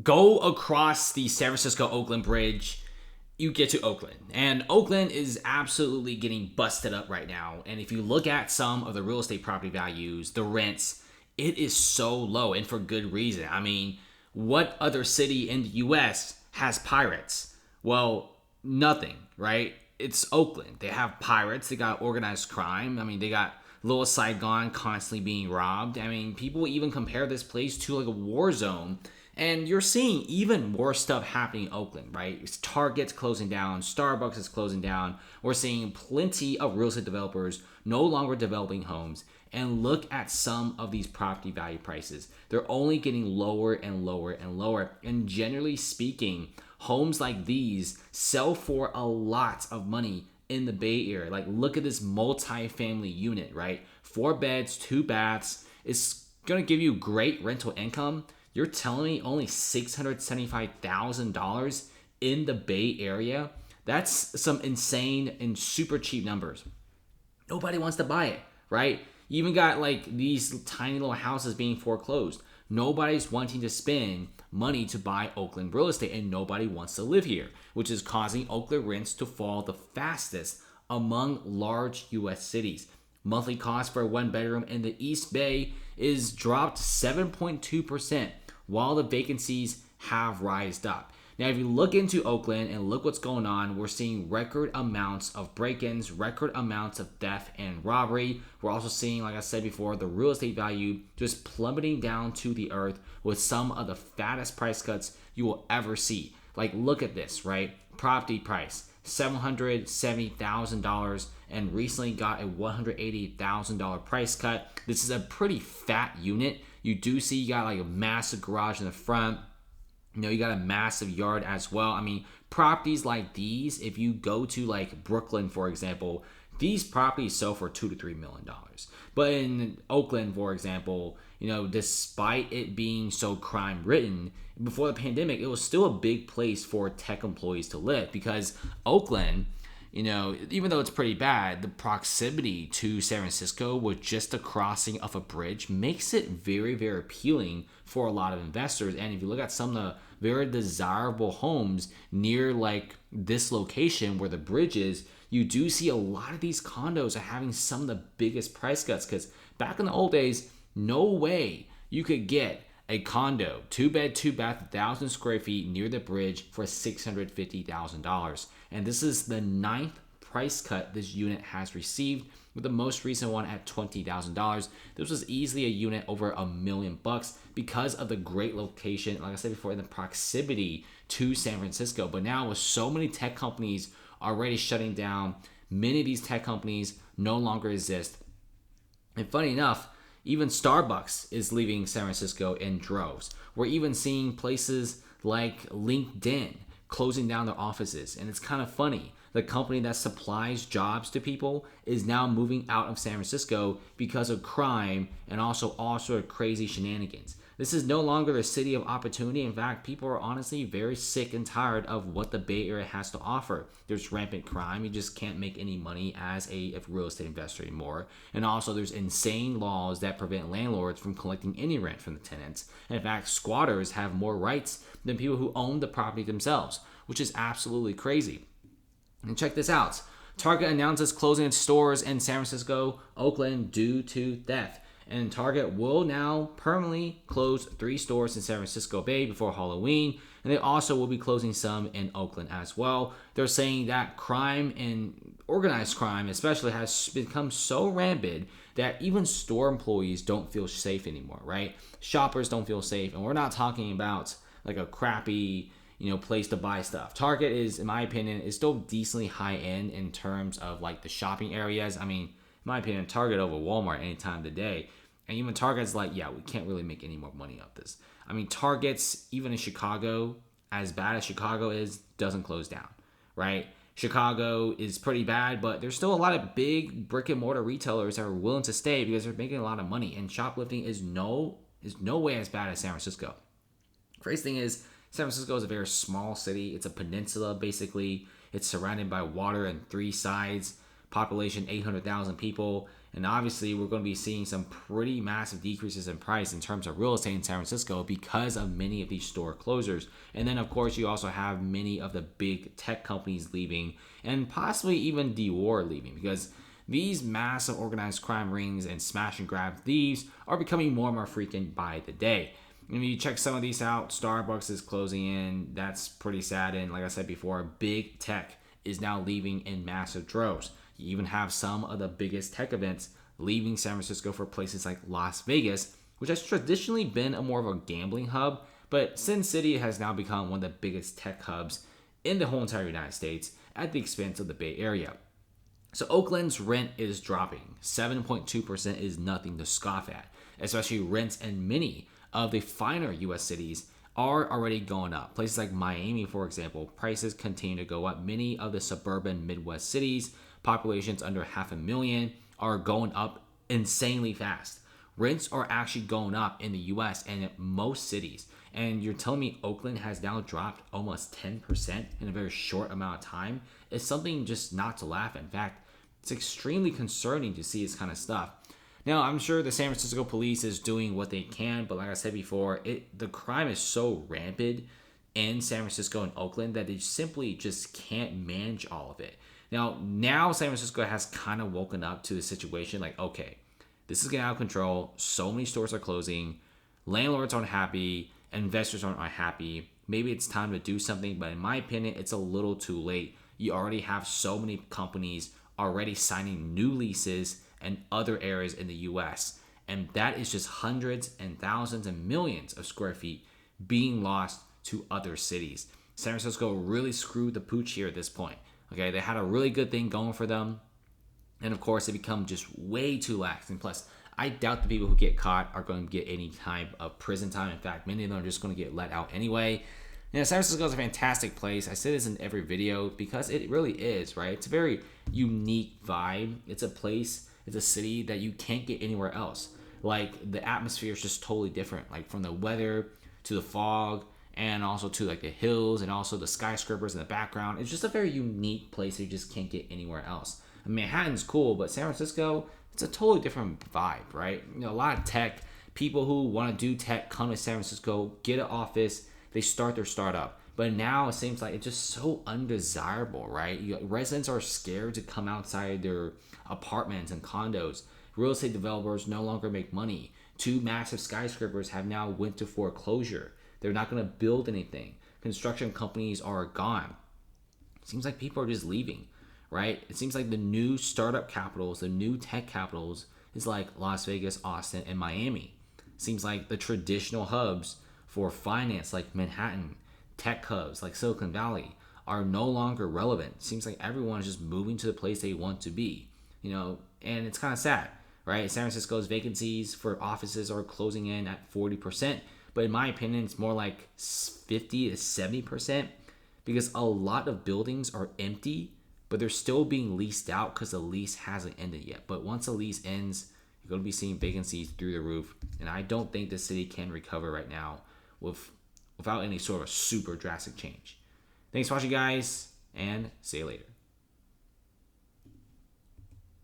Go across the San Francisco Oakland Bridge, you get to Oakland. And Oakland is absolutely getting busted up right now. And if you look at some of the real estate property values, the rents, it is so low, and for good reason. I mean, what other city in the US has pirates? Well, nothing, right? It's Oakland. They have pirates, they got organized crime. I mean, they got Little Saigon constantly being robbed. I mean, people even compare this place to like a war zone. And you're seeing even more stuff happening in Oakland, right? It's Target's closing down, Starbucks is closing down. We're seeing plenty of real estate developers no longer developing homes. And look at some of these property value prices. They're only getting lower and lower and lower. And generally speaking, homes like these sell for a lot of money in the Bay Area. Like, look at this multi-family unit, right? 4 beds, 2 baths. It's going to give you great rental income. You're telling me only $675,000 in the Bay Area? That's some insane and super cheap numbers. Nobody wants to buy it, right? You even got like these tiny little houses being foreclosed. Nobody's wanting to spend money to buy Oakland real estate, and nobody wants to live here, which is causing Oakland rents to fall the fastest among large US cities. Monthly cost for a 1 bedroom in the East Bay is dropped 7.2%, while the vacancies have rised up. Now, if you look into Oakland and look what's going on, we're seeing record amounts of break-ins, record amounts of theft and robbery. We're also seeing, like I said before, the real estate value just plummeting down to the earth with some of the fattest price cuts you will ever see. Like, look at this, right? Property price, $770,000, and recently got a $180,000 price cut. This is a pretty fat unit. You do see you got like a massive garage in the front. You know, you got a massive yard as well. I mean, properties like these, if you go to like Brooklyn, for example, these properties sell for $2 to $3 million. But in Oakland, for example, you know, despite it being so crime ridden, before the pandemic, it was still a big place for tech employees to live because Oakland, you know, even though it's pretty bad, the proximity to San Francisco with just the crossing of a bridge makes it very, very appealing for a lot of investors. And if you look at some of the very desirable homes near like this location where the bridge is, you do see a lot of these condos are having some of the biggest price cuts because back in the old days, no way you could get a condo, 2 bed, 2 bath, 1,000 square feet near the bridge for $650,000. And this is the 9th price cut this unit has received, with the most recent one at $20,000. This was easily a unit over $1 million because of the great location, like I said before, in the proximity to San Francisco. But now with so many tech companies already shutting down, many of these tech companies no longer exist. And funny enough, even Starbucks is leaving San Francisco in droves. We're even seeing places like LinkedIn closing down their offices. And it's kind of funny. The company that supplies jobs to people is now moving out of San Francisco because of crime and also all sort of crazy shenanigans. This is no longer the city of opportunity. In fact, people are honestly very sick and tired of what the Bay Area has to offer. There's rampant crime. You just can't make any money as a real estate investor anymore. And also there's insane laws that prevent landlords from collecting any rent from the tenants. And in fact, squatters have more rights than people who own the property themselves, which is absolutely crazy. And check this out. Target announces closing its stores in San Francisco, Oakland due to theft. And Target will now permanently close 3 stores in San Francisco Bay before Halloween. And they also will be closing some in Oakland as well. They're saying that crime and organized crime especially has become so rampant that even store employees don't feel safe anymore, right? Shoppers don't feel safe. And we're not talking about like a crappy, place to buy stuff. Target is, in my opinion, is still decently high end in terms of like the shopping areas. I mean, in my opinion, Target over Walmart any time of the day. And even Target's like, yeah, we can't really make any more money off this. I mean, Target's, even in Chicago, as bad as Chicago is, doesn't close down, right? Chicago is pretty bad, but there's still a lot of big brick and mortar retailers that are willing to stay because they're making a lot of money. And shoplifting is no way as bad as San Francisco. Crazy thing is, San Francisco is a very small city. It's a peninsula, basically. It's surrounded by water on 3 sides. Population 800,000 people. And obviously, we're going to be seeing some pretty massive decreases in price in terms of real estate in San Francisco because of many of these store closures. And then, of course, you also have many of the big tech companies leaving and possibly even Dior leaving because these massive organized crime rings and smash and grab thieves are becoming more and more frequent by the day. When you check some of these out, Starbucks is closing in. That's pretty sad. And like I said before, big tech is now leaving in massive droves. You even have some of the biggest tech events leaving San Francisco for places like Las Vegas, which has traditionally been a more of a gambling hub, but Sin City has now become one of the biggest tech hubs in the whole entire United States at the expense of the Bay Area. So Oakland's rent is dropping. 7.2% is nothing to scoff at, especially rents in many of the finer U.S. cities are already going up. Places like Miami, for example, prices continue to go up. Many of the suburban Midwest cities, populations under 500,000, are going up insanely fast. Rents are actually going up in the U.S. and in most cities. And you're telling me Oakland has now dropped almost 10% in a very short amount of time? It's something just not to laugh at. In fact, it's extremely concerning to see this kind of stuff. Now, I'm sure the San Francisco police is doing what they can, but like I said before, the crime is so rampant in San Francisco and Oakland that they simply just can't manage all of it. Now San Francisco has kind of woken up to the situation like, okay, this is getting out of control. So many stores are closing. Landlords aren't happy. Investors aren't happy. Maybe it's time to do something, but in my opinion, it's a little too late. You already have so many companies already signing new leases in other areas in the U.S., and that is just hundreds and thousands and millions of square feet being lost to other cities. San Francisco really screwed the pooch here at this point. Okay, they had a really good thing going for them, and of course, they become just way too lax. And plus, I doubt the people who get caught are going to get any type of prison time. In fact, many of them are just going to get let out anyway. San Francisco is a fantastic place. I say this in every video because it really is, right? It's a very unique vibe. It's a place, it's a city that you can't get anywhere else. Like, the atmosphere is just totally different. Like, from the weather to the fog and also to like the hills and also the skyscrapers in the background. It's just a very unique place that you just can't get anywhere else. I mean, Manhattan's cool, but San Francisco, it's a totally different vibe, right? A lot of tech people who want to do tech come to San Francisco, get an office, they start their startup. But now it seems like it's just so undesirable, right? Residents are scared to come outside their apartments and condos. Real estate developers no longer make money. 2 massive skyscrapers have now went to foreclosure. They're not going to build anything. Construction companies are gone. It seems like people are just leaving, right? It seems like the new startup capitals, the new tech capitals is like Las Vegas, Austin, and Miami. It seems like the traditional hubs for finance like Manhattan, tech hubs like Silicon Valley are no longer relevant. It seems like everyone is just moving to the place they want to be, and it's kind of sad, right? San Francisco's vacancies for offices are closing in at 40%, but in my opinion, it's more like 50 to 70% because a lot of buildings are empty, but they're still being leased out because the lease hasn't ended yet. But once the lease ends, you're going to be seeing vacancies through the roof, and I don't think the city can recover right now without any sort of super drastic change. Thanks for watching, guys, and see you later.